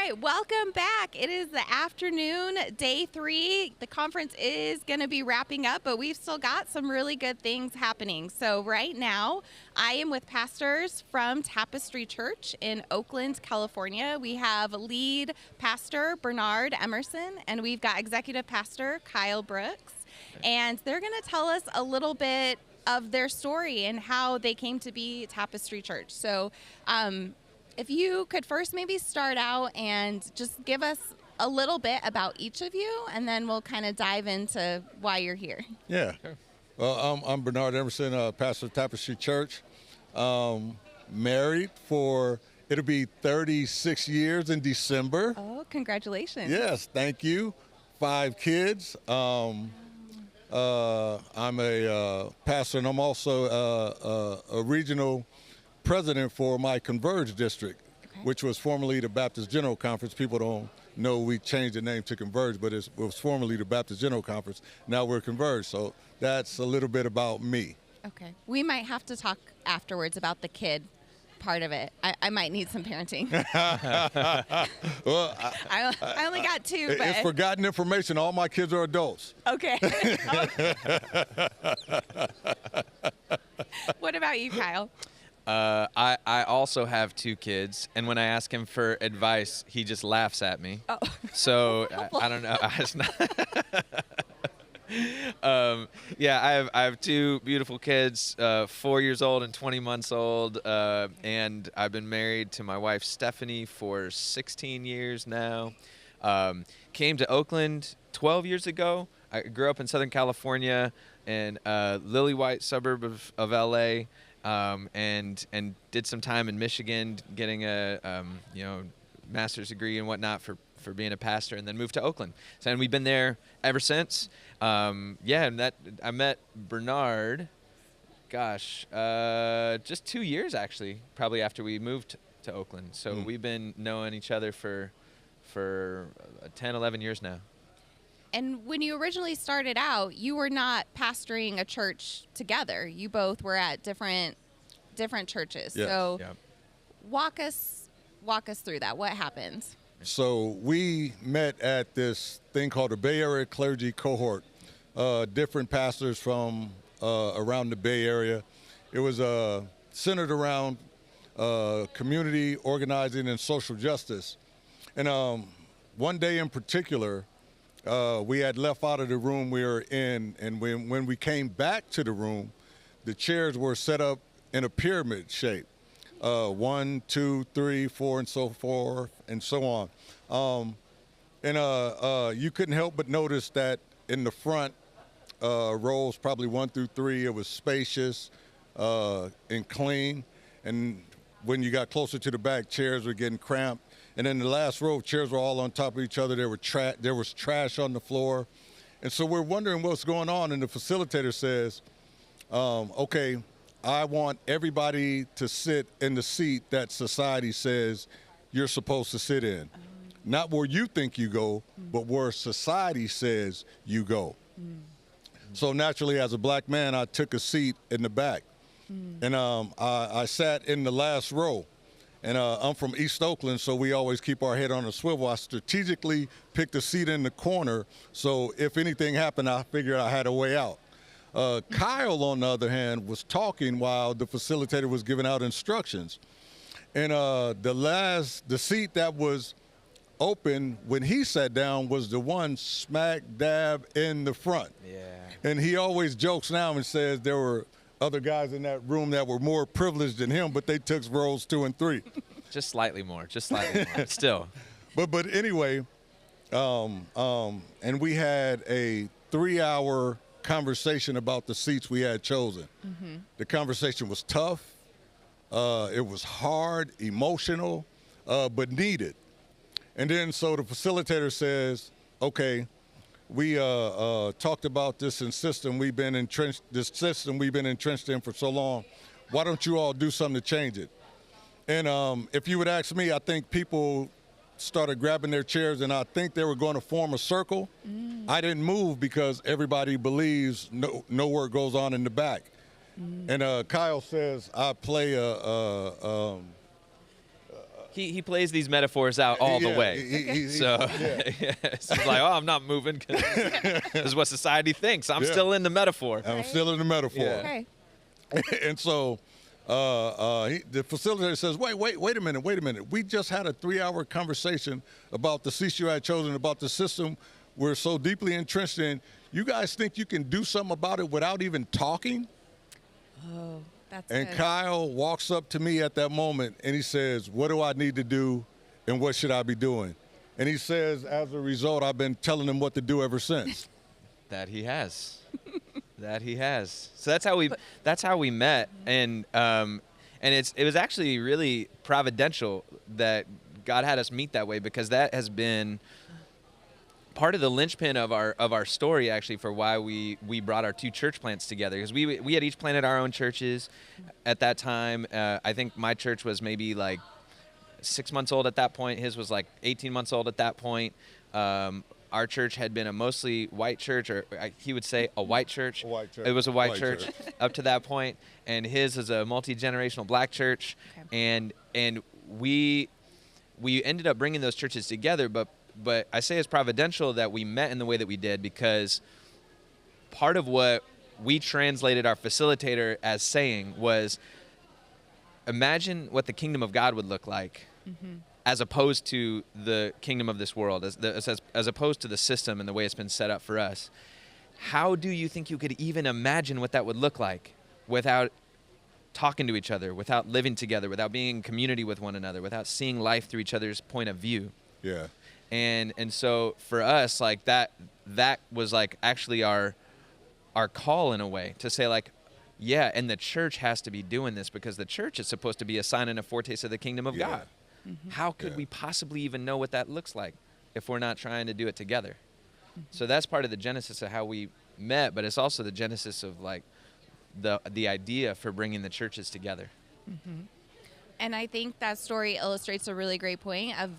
right, welcome back. It is the afternoon, day 3. The conference is going to be wrapping up, but we've still got some really good things happening. So right now, I am with pastors from Tapestry Church in Oakland, California. We have lead pastor Bernard Emerson, and we've got executive pastor Kyle Brooks. And they're going to tell us a little bit of their story and how they came to be Tapestry Church. So if you could first maybe start out and just give us a little bit about each of you, and then we'll kind of dive into why you're here. Yeah. Well, I'm Bernard Emerson, pastor of Tapestry Church. Married for, it'll be 36 years in December. Oh, congratulations. Yes, thank you. 5 kids. I'm a pastor, and I'm also a regional president for my Converge district, which was formerly the Baptist General Conference. People don't know we changed the name to Converge, but it was formerly the Baptist General Conference. Now we're Converge, so that's a little bit about me. Okay. We might have to talk afterwards about the kid part of it. I might need some parenting. Well, I only got 2, but it's forgotten information. All my kids are adults. Okay. What about you, Kyle? I also have 2 kids, and when I ask him for advice, he just laughs at me. Oh. So I don't know. I have 2 beautiful kids, 4 years old and 20 months old, and I've been married to my wife Stephanie for 16 years now. Came to Oakland 12 years ago. I grew up in Southern California in a lily white suburb of LA. And did some time in Michigan, getting a master's degree and whatnot for being a pastor, and then moved to Oakland. And we've been there ever since. And I met Bernard, just 2 years actually, probably after we moved to Oakland. So we've been knowing each other for 10, 11 years now. And when you originally started out, you were not pastoring a church together. You both were at different churches. Yes. So walk us through that. What happened? So we met at this thing called the Bay Area Clergy Cohort, different pastors from around the Bay Area. It was centered around community organizing and social justice. And one day in particular, we had left out of the room we were in, and when we came back to the room, the chairs were set up in a pyramid shape, 1, 2, 3, 4, and so forth, and so on. You couldn't help but notice that in the front rows, probably 1 through 3, it was spacious and clean, and when you got closer to the back, chairs were getting cramped. And in the last row, chairs were all on top of each other. There was trash on the floor. And so we're wondering what's going on. And the facilitator says, okay, I want everybody to sit in the seat that society says you're supposed to sit in. Not where you think you go, but where society says you go. So naturally, as a black man, I took a seat in the back. And I sat in the last row. And I'm from East Oakland, so we always keep our head on a swivel. I strategically picked a seat in the corner, so if anything happened, I figured I had a way out. Kyle, on the other hand, was talking while the facilitator was giving out instructions. And the seat that was open when he sat down was the one smack dab in the front. Yeah. And he always jokes now and says there were other guys in that room that were more privileged than him, but they took rows 2 and 3. Just slightly more, still. But anyway, and we had a 3-hour conversation about the seats we had chosen. The conversation was tough. It was hard, emotional, but needed. And then so the facilitator says, okay, we talked about this system we've been entrenched in for so long. Why don't you all do something to change it? And if you would ask me, I think people started grabbing their chairs, and I think they were going to form a circle. I didn't move because everybody believes no work goes on in the back. And Kyle says I play he plays these metaphors out all the way. He's like, oh, I'm not moving 'cause this is what society thinks. I'm still in the metaphor. I'm still in the metaphor. Yeah. Okay. And so the facilitator says, wait a minute. We just had a 3-hour conversation about the CC you had chosen, about the system we're so deeply entrenched in. You guys think you can do something about it without even talking? Oh, that's And good. Kyle walks up to me at that moment and he says, what do I need to do and what should I be doing? And he says, as a result, I've been telling him what to do ever since. That he has. That he has. So that's how we met, and it was actually really providential that God had us meet that way, because that has been part of the linchpin of our story, actually, for why we brought our 2 church plants together, because we had each planted our own churches at that time. I think my church was maybe like 6 months old at that point. His was like 18 months old at that point. Our church had been a mostly white church, or he would say a white church. A white church. It was a white church up to that point, and his is a multi-generational black church. Okay. And we ended up bringing those churches together, but I say it's providential that we met in the way that we did, because part of what we translated our facilitator as saying was, imagine what the kingdom of God would look like. Mm-hmm. As opposed to the kingdom of this world, as opposed to the system and the way it's been set up for us. How do you think you could even imagine what that would look like without talking to each other, without living together, without being in community with one another, without seeing life through each other's point of view? Yeah. And so for us, like that was like actually our call in a way, to say like, yeah, and the church has to be doing this, because the church is supposed to be a sign and a foretaste of the kingdom of God. Mm-hmm. How could we possibly even know what that looks like if we're not trying to do it together? Mm-hmm. So that's part of the genesis of how we met, but it's also the genesis of like the idea for bringing the churches together. Mm-hmm. And I think that story illustrates a really great point of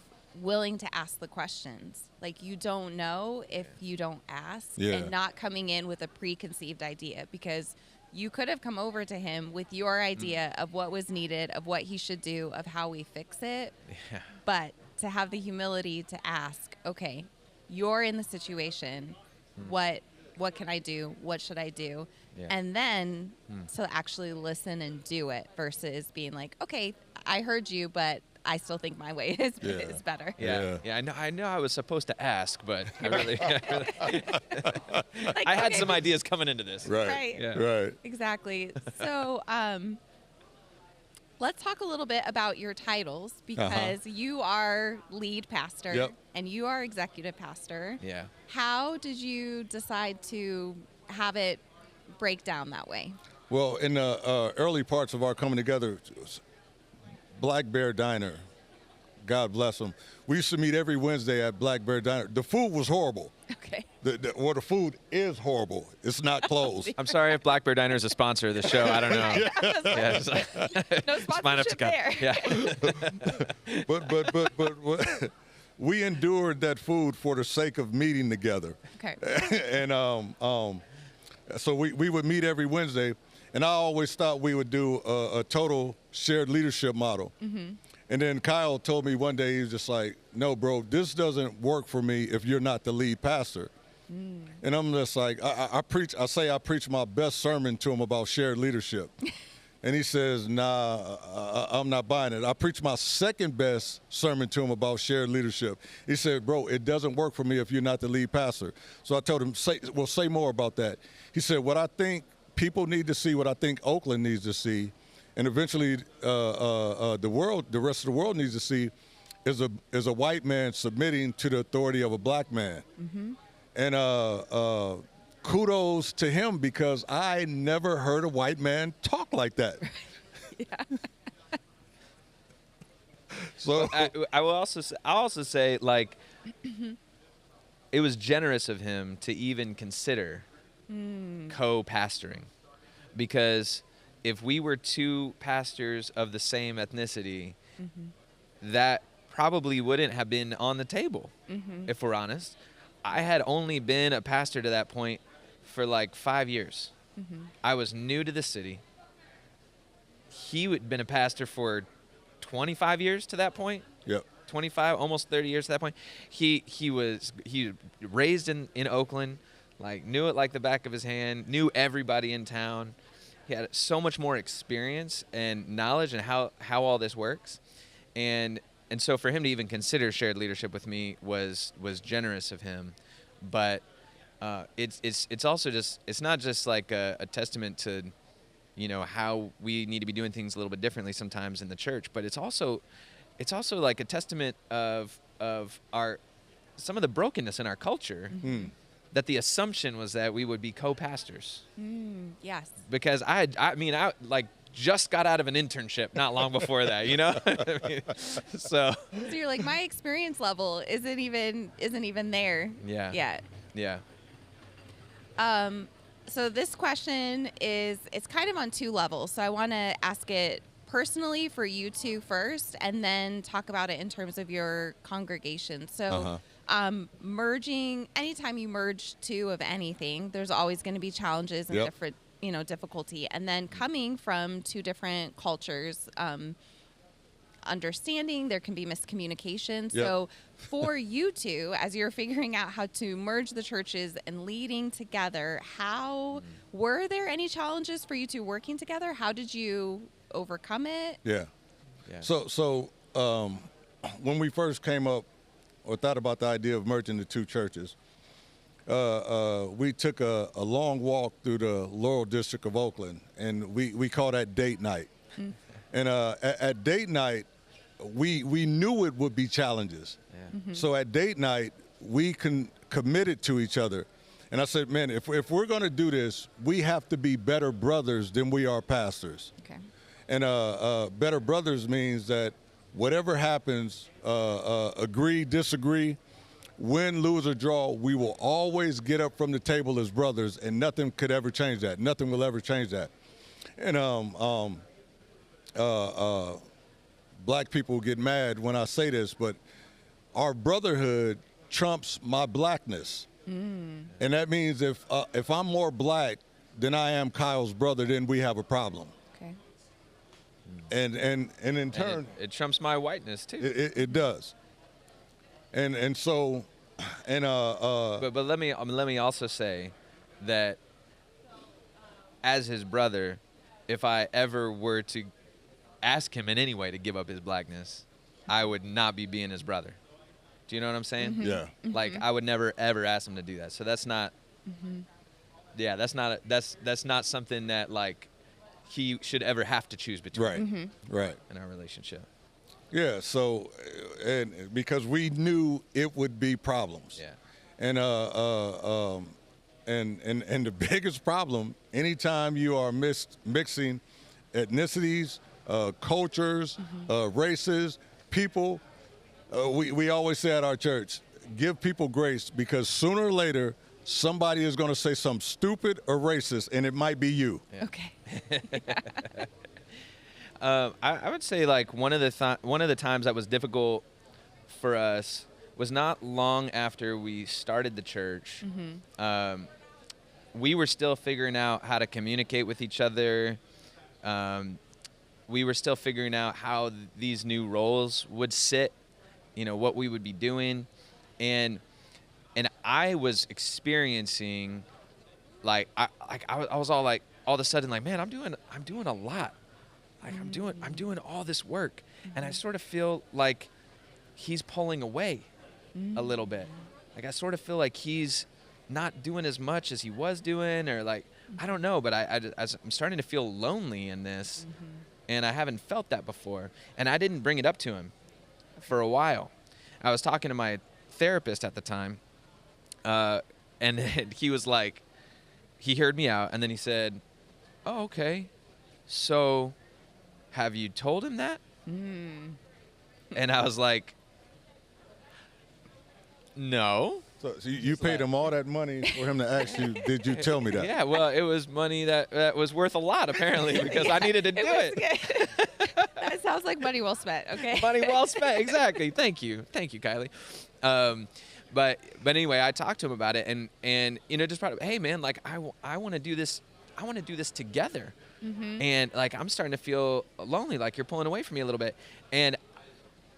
willing to ask the questions. Like, you don't know if you don't ask, and not coming in with a preconceived idea, because you could have come over to him with your idea of what was needed, of what he should do, of how we fix it. Yeah. But to have the humility to ask, okay, you're in the situation. What can I do? What should I do? Yeah. And then to actually listen and do it, versus being like, okay, I heard you, but I still think my way is better. Yeah. I know I was supposed to ask, but I really, Like, I had okay. some ideas coming into this. Right. Yeah. Right. Exactly. So let's talk a little bit about your titles, because you are lead pastor and you are executive pastor. Yeah. How did you decide to have it break down that way? Well, in the early parts of our coming together, Black Bear Diner, God bless them. We used to meet every Wednesday at Black Bear Diner. The food was horrible. Okay. The food is horrible. It's not closed. I'm sorry if Black Bear Diner is a sponsor of the show. I don't know. No sponsorship there. Yeah. but we endured that food for the sake of meeting together. Okay. And so we would meet every Wednesday, and I always thought we would do a total shared leadership model. Mm-hmm. And then Kyle told me one day, he was just like, no, bro, this doesn't work for me if you're not the lead pastor. And I'm just like, I preach my best sermon to him about shared leadership. And he says, nah, I'm not buying it. I preached my second best sermon to him about shared leadership. He said, bro, it doesn't work for me if you're not the lead pastor. So I told him, say more about that. He said, what I think people need to see, what I think Oakland needs to see, and eventually the rest of the world needs to see, is a white man submitting to the authority of a black man. Mm-hmm. And kudos to him, because I never heard a white man talk like that. Yeah. So I'll also say, like, it was generous of him to even consider co-pastoring, because if we were 2 pastors of the same ethnicity, that probably wouldn't have been on the table, if we're honest. I had only been a pastor to that point for like 5 years. I was new to the city. He had been a pastor for 25 years to that point. Yep. 25, almost 30 years at that point. He raised in Oakland, like knew it like the back of his hand, knew everybody in town. He had so much more experience and knowledge and how all this works. And so for him to even consider shared leadership with me was generous of him. But it's also just, it's not just like a testament to, you know, how we need to be doing things a little bit differently sometimes in the church, but it's also like a testament of some of the brokenness in our culture. Mm. That the assumption was that we would be co-pastors. Yes. Because I like just got out of an internship not long before that, you know? I mean, so you're like, my experience level isn't even there yet. Yeah. So this question it's kind of on two levels. So I want to ask it personally for you two first, and then talk about it in terms of your congregation. So merging, anytime you merge two of anything, there's always going to be challenges and different, you know, difficulty. And then coming from two different cultures, understanding there can be miscommunication. So for you two, as you're figuring out how to merge the churches and leading together, how were there any challenges for you two working together? How did you overcome it? Yeah. So when we first came up or thought about the idea of merging the two churches, we took a long walk through the Laurel District of Oakland, and we call that date night. And at date night, we knew it would be challenges. So at date night, we committed to each other. And I said, man, if we're going to do this, we have to be better brothers than we are pastors. Okay. And better brothers means that whatever happens, agree, disagree, win, lose, or draw, we will always get up from the table as brothers, and nothing could ever change that. Nothing will ever change that. And black people get mad when I say this, but our brotherhood trumps my blackness. And that means if I'm more black than I am Kyle's brother, then we have a problem. Okay. And in turn, it trumps my whiteness too. It does. And so, but let me also say that as his brother, if I ever were to ask him in any way to give up his blackness, I would not be being his brother. Do you know what I'm saying? Yeah. Like I would never ever ask him to do that. So that's not. Yeah, that's not something that like he should ever have to choose between. Right. In our relationship. Yeah. So, and because we knew it would be problems. Yeah. And and the biggest problem, anytime you are mixing ethnicities, cultures, races, people, we always say at our church, give people grace, because sooner or later somebody is going to say something stupid or racist, and it might be you. Yeah. Okay. I would say like one of the times that was difficult for us was not long after we started the church. We were still figuring out how to communicate with each other. We were still figuring out how these new roles would sit, you know, what we would be doing. And I was experiencing like I was all like, all of a sudden like, man, I'm doing a lot. Like I'm doing all this work, and I sort of feel like he's pulling away a little bit. Like I sort of feel like he's not doing as much as he was doing, or like I don't know, but I'm starting to feel lonely in this, and I haven't felt that before. And I didn't bring it up to him for a while. I was talking to my therapist at the time, and he was like, he heard me out, and then he said, "Oh, okay, so have you told him that?" And I was like, "No." So you paid him all that money for him to ask you, did you tell me that? Yeah, well, it was money that was worth a lot, apparently, because I needed to do it. That sounds like money well spent. Okay. Money well spent, exactly. Thank you, Kylie. But anyway, I talked to him about it, and you know, just brought up, hey man, like I want to do this. I want to do this together. And like I'm starting to feel lonely, like you're pulling away from me a little bit. And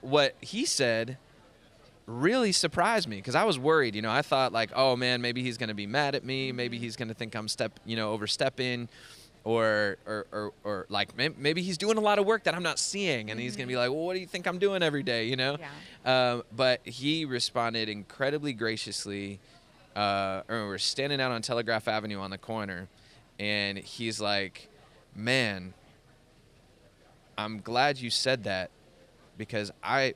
what he said really surprised me, because I was worried. You know, I thought like, oh man, maybe he's going to be mad at me. Maybe he's going to think I'm overstepping, or like maybe he's doing a lot of work that I'm not seeing, and he's going to be like, well, what do you think I'm doing every day? You know? Yeah. But he responded incredibly graciously. We're standing out on Telegraph Avenue on the corner, and he's like, man, I'm glad you said that, because I've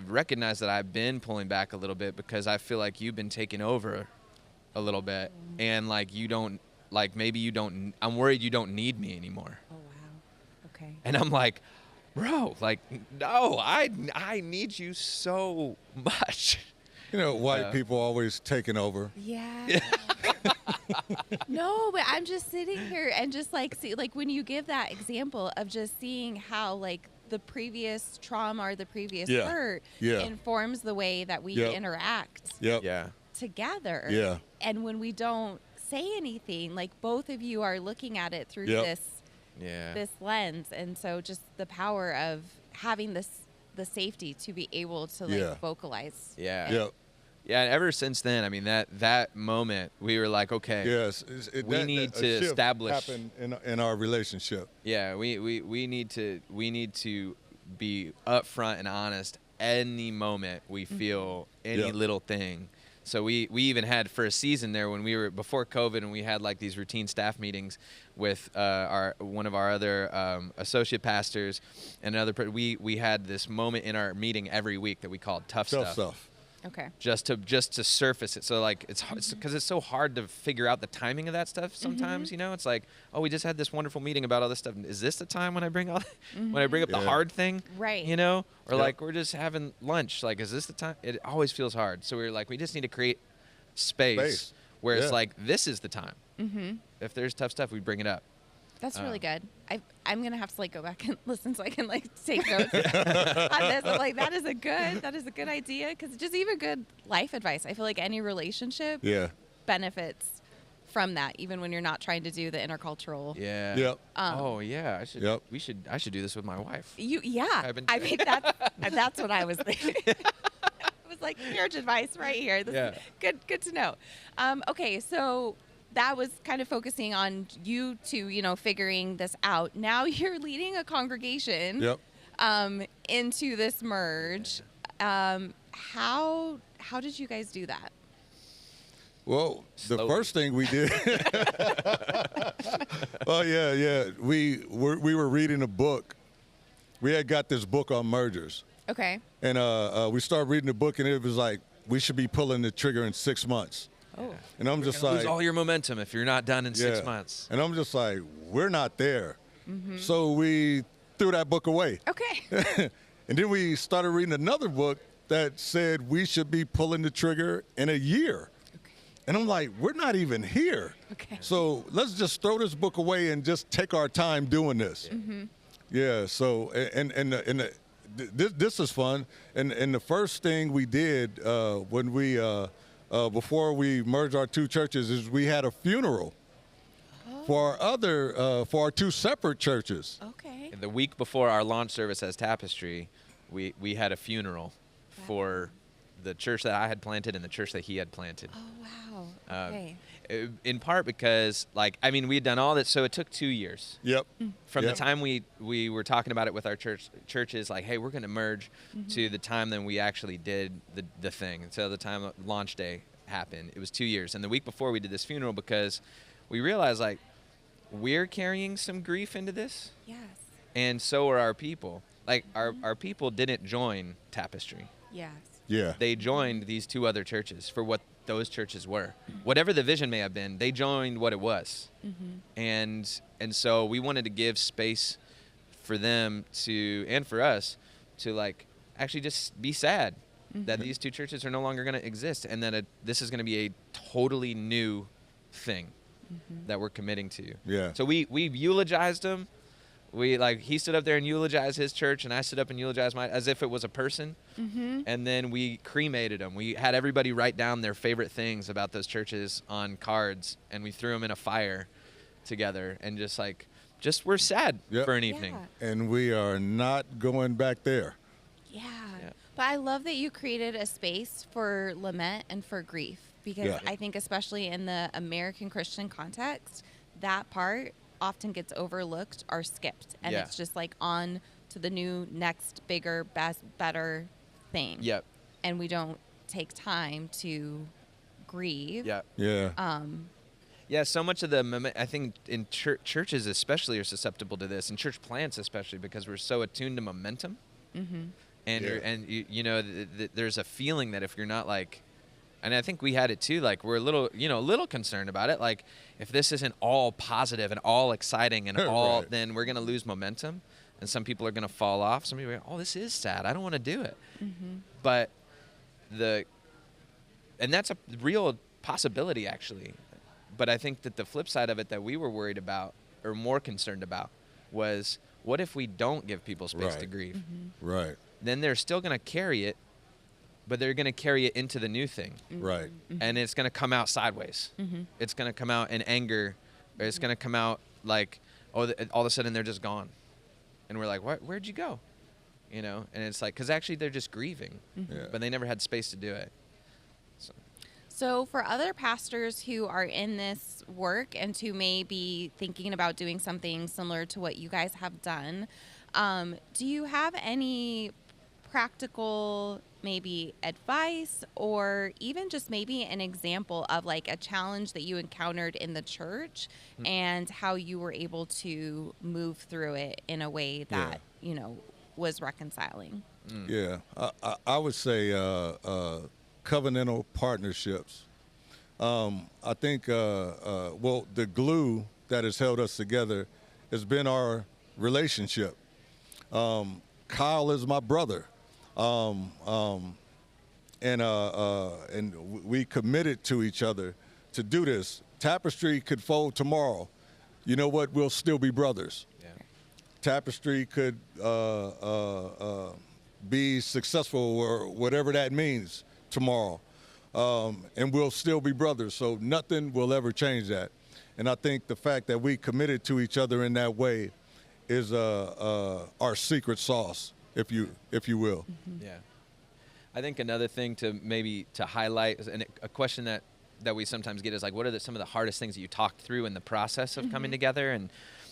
recognized that I've been pulling back a little bit, because I feel like you've been taking over a little bit, and like I'm worried you don't need me anymore. Oh, wow. Okay. And I'm like, bro, like, no, I need you so much. You know, white people always taking over. Yeah. No, but I'm just sitting here and just like, see, like when you give that example of just seeing how like the previous trauma or the previous hurt informs the way that we interact together. Yeah. And when we don't say anything, like both of you are looking at it through this lens. And so just the power of having the safety to be able to like vocalize. Yeah. Yeah, and ever since then, I mean, that moment, we were like, okay, we need to establish. Happen in our relationship. Yeah, we need to be upfront and honest any moment we feel any little thing. So we even had, for a season there, when we were before COVID, and we had like these routine staff meetings with one of our other associate pastors and another. We had this moment in our meeting every week that we called Tough Stuff. Okay. Just to surface it. So like it's because it's so hard to figure out the timing of that stuff sometimes. You know, it's like, oh, we just had this wonderful meeting about all this stuff. Is this the time when I bring up the hard thing? Right. You know, or like we're just having lunch. Like, is this the time? It always feels hard. So we're like, we just need to create space where it's like, this is the time. If there's tough stuff, we bring it up. That's really good. I'm gonna have to like go back and listen so I can like take notes on this. I'm like, that is a good idea, because just even good life advice. I feel like any relationship benefits from that, even when you're not trying to do the intercultural. Yeah. Yep. Oh yeah. I should do this with my wife. I mean that's what I was thinking. It was like marriage advice right here. This is good to know. Okay, so that was kind of focusing on you two, you know, figuring this out. Now you're leading a congregation into this merge. How did you guys do that? Well, the first thing we did, we were reading a book. We had got this book on mergers. Okay. And we started reading the book, and it was like, we should be pulling the trigger in 6 months. Oh. And I'm just like, lose all your momentum if you're not done in 6 months. And I'm just like, we're not there. So we threw that book away. Okay. And then we started reading another book that said we should be pulling the trigger in a year. Okay. And I'm like, we're not even here. Okay. So let's just throw this book away and just take our time doing this. Yeah. So this is fun. And the first thing we did when we before we merged our two churches is we had a funeral for our two separate churches. Okay. And the week before our launch service as Tapestry, we had a funeral for the church that I had planted and the church that he had planted. Oh wow. Okay. In part because, like, I mean, we had done all that, so it took 2 years. Yep. From the time we were talking about it with our churches, like, hey, we're going to merge, to the time that we actually did the thing. And so the time launch day happened, it was 2 years. And the week before we did this funeral, because we realized, like, we're carrying some grief into this. Yes. And so are our people. Like, our people didn't join Tapestry. Yes. Yeah. They joined these two other churches for what those churches were. Whatever the vision may have been, they joined what it was. And so we wanted to give space for them to, and for us to, like, actually just be sad that these two churches are no longer going to exist, and that this is going to be a totally new thing that we're committing to. Yeah. So we eulogized them. He stood up there and eulogized his church, and I stood up and eulogized mine as if it was a person. And then we cremated them. We had everybody write down their favorite things about those churches on cards, and we threw them in a fire together, and just we're sad for an evening. And we are not going back there. Yeah. Yeah. But I love that you created a space for lament and for grief, because Yeah. I think especially in the American Christian context, that part often gets overlooked or skipped. And Yeah. it's just like on to the new, next, bigger, best, better thing. Yep. And we don't take time to grieve. Yep. Yeah. Yeah, so much of I think in churches especially are susceptible to this, and church plants especially, because we're so attuned to momentum. Mm-hmm. And Yeah. you know, there's a feeling that if you're not like, and I think we had it too, like we're a little concerned about it. Like if this isn't all positive and all exciting and all, Right. then we're going to lose momentum. And some people are going to fall off. Some people are, oh, this is sad. I don't want to do it. Mm-hmm. But and that's a real possibility actually. But I think that the flip side of it that we were worried about or more concerned about was, what if we don't give people space to Right. grieve? Mm-hmm. Right. Then they're still going to carry it, but they're going to carry it into the new thing. Right. And it's going to come out sideways. Mm-hmm. It's going to come out in anger, or it's going to come out like, oh, all of a sudden they're just gone. And we're like, where'd you go? You know, and it's like, because actually they're just grieving, Yeah. but they never had space to do it. So for other pastors who are in this work and who may be thinking about doing something similar to what you guys have done, do you have any practical maybe advice, or even just maybe an example of like a challenge that you encountered in the church and how you were able to move through it in a way that, you know, was reconciling? Yeah, I would say covenantal partnerships. I think, well, the glue that has held us together has been our relationship. Kyle is my brother, and we committed to each other to do this. Tapestry could fold tomorrow. You know what? We'll still be brothers. Yeah. Tapestry could be successful or whatever that means tomorrow, and we'll still be brothers. So nothing will ever change that. And I think the fact that we committed to each other in that way is our secret sauce, if you will. Mm-hmm. Yeah. I think another thing to highlight, and a question that we sometimes get is like, what are some of the hardest things that you talked through in the process of coming together, and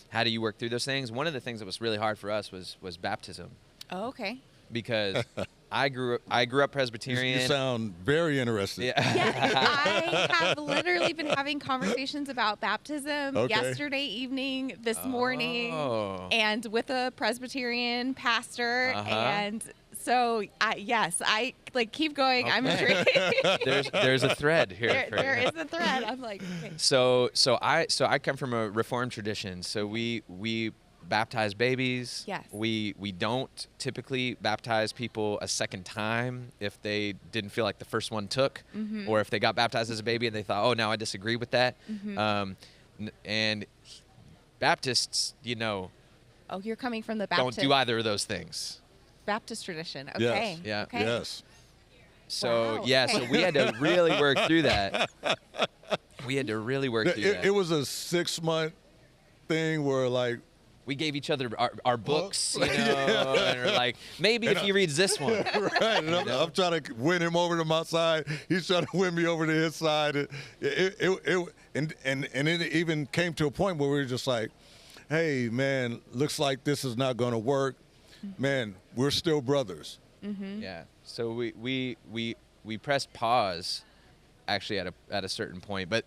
how do you work through those things? One of the things that was really hard for us was baptism, Oh, okay. because I grew up Presbyterian. You sound very interested. Yeah. Yeah, I have literally been having conversations about baptism Okay. yesterday evening, this morning, Oh. and with a Presbyterian pastor. Uh-huh. And so, yes, I like keep going. I'm Okay. intrigued. There's a thread here. there is a thread. I'm like, okay. So I come from a Reformed tradition. So we baptize babies. Yes. We don't typically baptize people a second time if they didn't feel like the first one took, or if they got baptized as a baby and they thought, oh, now I disagree with that. And Baptists, Oh, you're coming from the don't Baptist do either of those things. Baptist tradition. Yes. Okay. Yeah. Okay. Yes. So Wow, yeah, okay. so we had to really work through that. We had to really work through that. It was a 6-month thing where, like, We gave each other our books, Books. and we're like, maybe if he reads this one. right. And I'm trying to win him over to my side. He's trying to win me over to his side. And it even came to a point where we were just like, hey, man, looks like this is not going to work. Man, we're still brothers. Yeah. So we pressed pause, actually at a certain point, but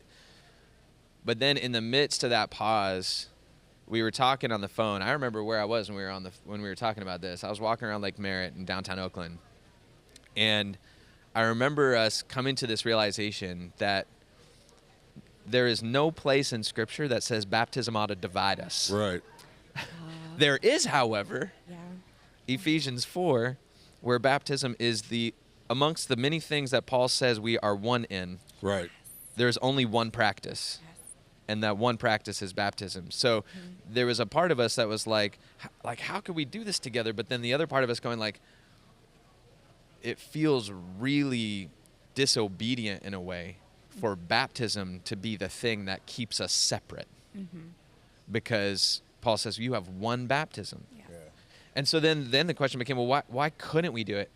then in the midst of that pause, we were talking on the phone. I remember where I was when we were talking about this. I was walking around Lake Merritt in downtown Oakland, and I remember us coming to this realization that there is no place in Scripture that says baptism ought to divide us. Right. There is, however, Yeah. Ephesians 4, where baptism is amongst the many things that Paul says we are one in. Right. There's only one practice. Yes. And that one practice is baptism. So there was a part of us that was like, how could we do this together? But then the other part of us going like, it feels really disobedient in a way for baptism to be the thing that keeps us separate. Because Paul says you have one baptism. Yes. Yeah. And so then the question became, well, why couldn't we do it?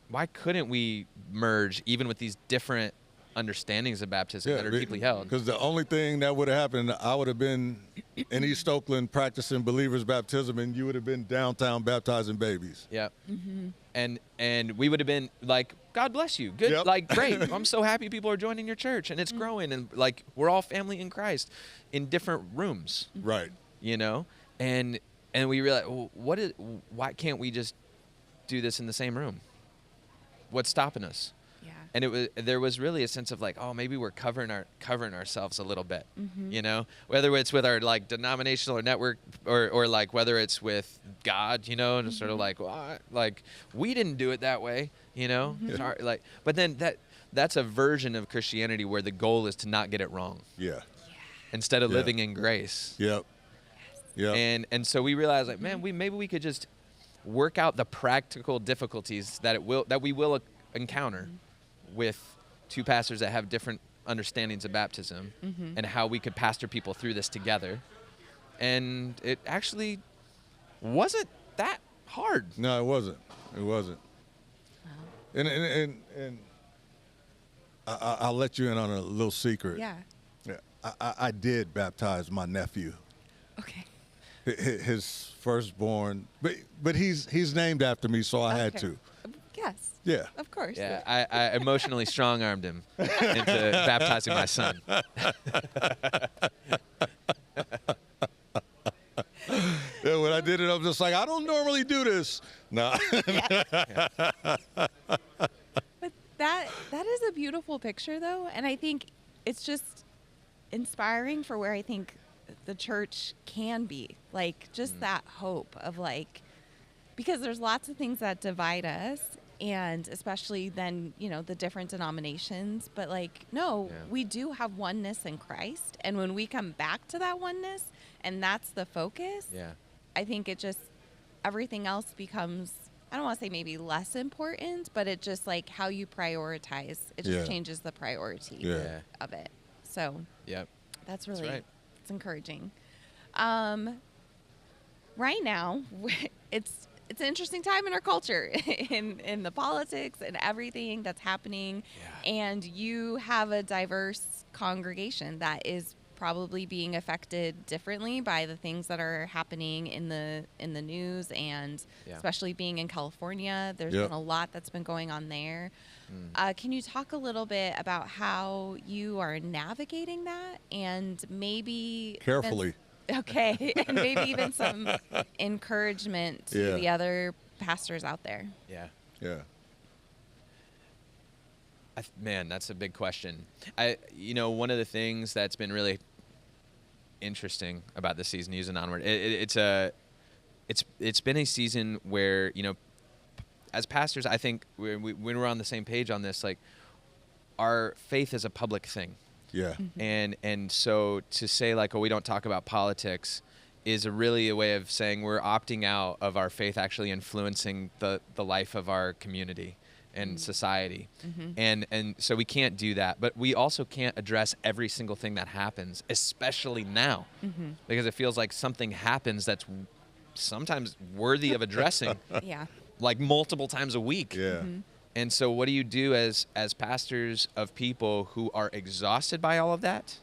Why couldn't we merge even with these different understandings of baptism that are deeply held? Because the only thing that would have happened, I would have been in East Oakland practicing believers baptism, and you would have been downtown baptizing babies. Yep. And we would have been like, God bless you. Good. Like, great. I'm so happy people are joining your church and it's growing, and like we're all family in Christ in different rooms. Right. You know? And we realized, well, why can't we just do this in the same room? What's stopping us? Yeah. And there was really a sense of like, oh, maybe we're covering ourselves a little bit, you know, whether it's with our like denominational or network or like whether it's with God, you know, and sort of like, well, like we didn't do it that way, you know, like, but then that's a version of Christianity where the goal is to not get it wrong. Yeah. Instead of living in grace. Yep. Yeah. And so we realized like, man, maybe we could just work out the practical difficulties that we will encounter with two pastors that have different understandings of baptism and how we could pastor people through this together. And it actually wasn't that hard. No, it wasn't. It wasn't. Wow. And I'll let you in on a little secret. Yeah. I did baptize my nephew. Okay. His firstborn, but he's named after me, so I had to. Yes. Yeah. Of course. Yeah, I emotionally strong-armed him into baptizing my son. Yeah, when I did it, I was just like, I don't normally do this. No. But that is a beautiful picture, though, and I think it's just inspiring for where I think the church can be, like just that hope of like, because there's lots of things that divide us, and especially then, you know, the different denominations, but like, no, we do have oneness in Christ. And when we come back to that oneness and that's the focus, I think it just, everything else becomes, I don't want to say maybe less important, but it just like how you prioritize, it just changes the priority of it. So that's really, right. it's encouraging. Right now, it's an interesting time in our culture, in the politics and everything that's happening. And you have a diverse congregation that is probably being affected differently by the things that are happening in the news, and especially being in California, there's been a lot that's been going on there. Can you talk a little bit about how you are navigating that, and maybe carefully? Okay, and maybe even some encouragement to the other pastors out there. Yeah. Man, that's a big question. One of the things that's been really interesting about this season, using onward, it's been a season where, you know, as pastors, I think when we're on the same page on this, like, our faith is a public thing. Yeah. And so to say like, oh, we don't talk about politics is really a way of saying we're opting out of our faith actually influencing the life of our community and society. And so we can't do that. But we also can't address every single thing that happens, especially now, because it feels like something happens that's sometimes worthy of addressing like multiple times a week. And so what do you do as pastors of people who are exhausted by all of that,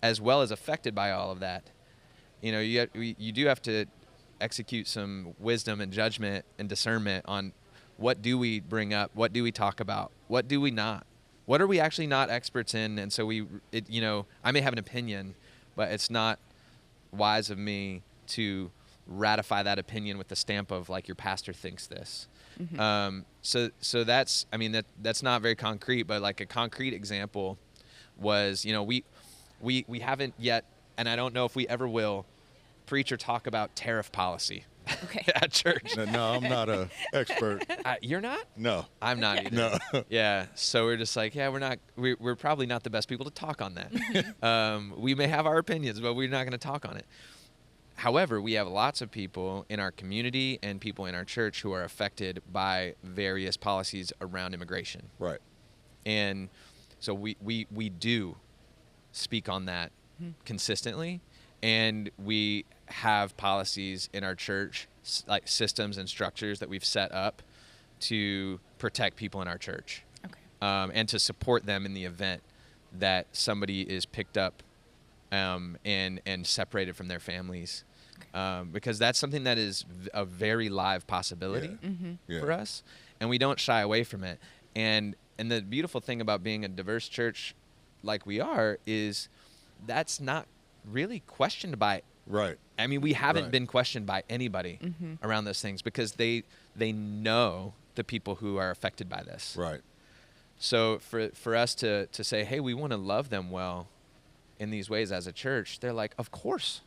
as well as affected by all of that? You know, you do have to execute some wisdom and judgment and discernment on what do we bring up, what do we talk about, what do we not, what are we actually not experts in? And so I may have an opinion, but it's not wise of me to ratify that opinion with the stamp of like your pastor thinks this. So that's not very concrete, but like a concrete example was, you know, we haven't yet, and I don't know if we ever will, preach or talk about tariff policy at church. No, I'm not an expert. You're not? No. I'm not either. No. Yeah. So we're just like, we're probably not the best people to talk on that. We may have our opinions, but we're not going to talk on it. However, we have lots of people in our community and people in our church who are affected by various policies around immigration. Right. And so we do speak on that consistently, and we have policies in our church like systems and structures that we've set up to protect people in our church, and to support them in the event that somebody is picked up and separated from their families, because that's something that is a very live possibility for us, and we don't shy away from it. And the beautiful thing about being a diverse church like we are is that's not really questioned by. Right. I mean, we haven't been questioned by anybody around those things, because they know the people who are affected by this. Right. So for us to say, hey, we want to love them well in these ways as a church, they're like, of course,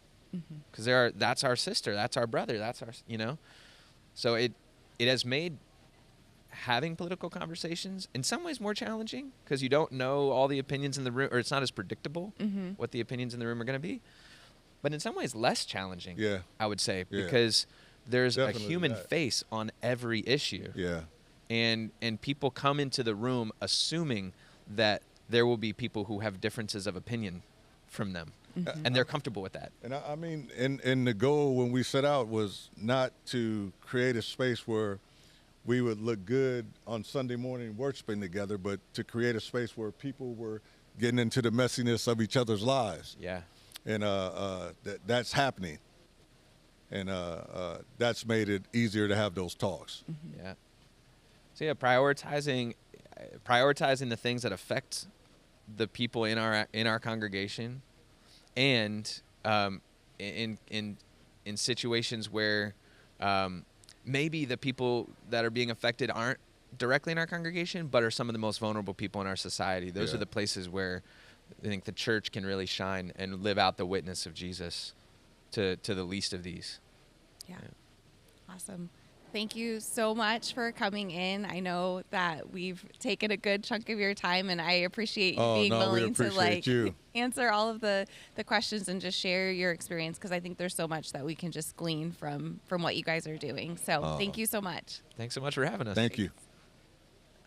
because that's our sister, that's our brother, that's our, you know. So it has made having political conversations in some ways more challenging, because you don't know all the opinions in the room, or it's not as predictable what the opinions in the room are going to be. But in some ways less challenging, I would say, because there's definitely a human face on every issue. Yeah. And people come into the room assuming that there will be people who have differences of opinion from them, and they're comfortable with that. And I mean, and the goal when we set out was not to create a space where we would look good on Sunday morning worshiping together, but to create a space where people were getting into the messiness of each other's lives. Yeah. And that's happening, and that's made it easier to have those talks. Yeah. So yeah, prioritizing the things that affect the people in our congregation, and in situations where maybe the people that are being affected aren't directly in our congregation, but are some of the most vulnerable people in our society. Those are the places where I think the church can really shine and live out the witness of Jesus to the least of these. Yeah. Awesome. Thank you so much for coming in. I know that we've taken a good chunk of your time, and I appreciate you being willing to answer all of the questions and just share your experience, because I think there's so much that we can just glean from what you guys are doing. So thank you so much. Thanks so much for having us. Thank you.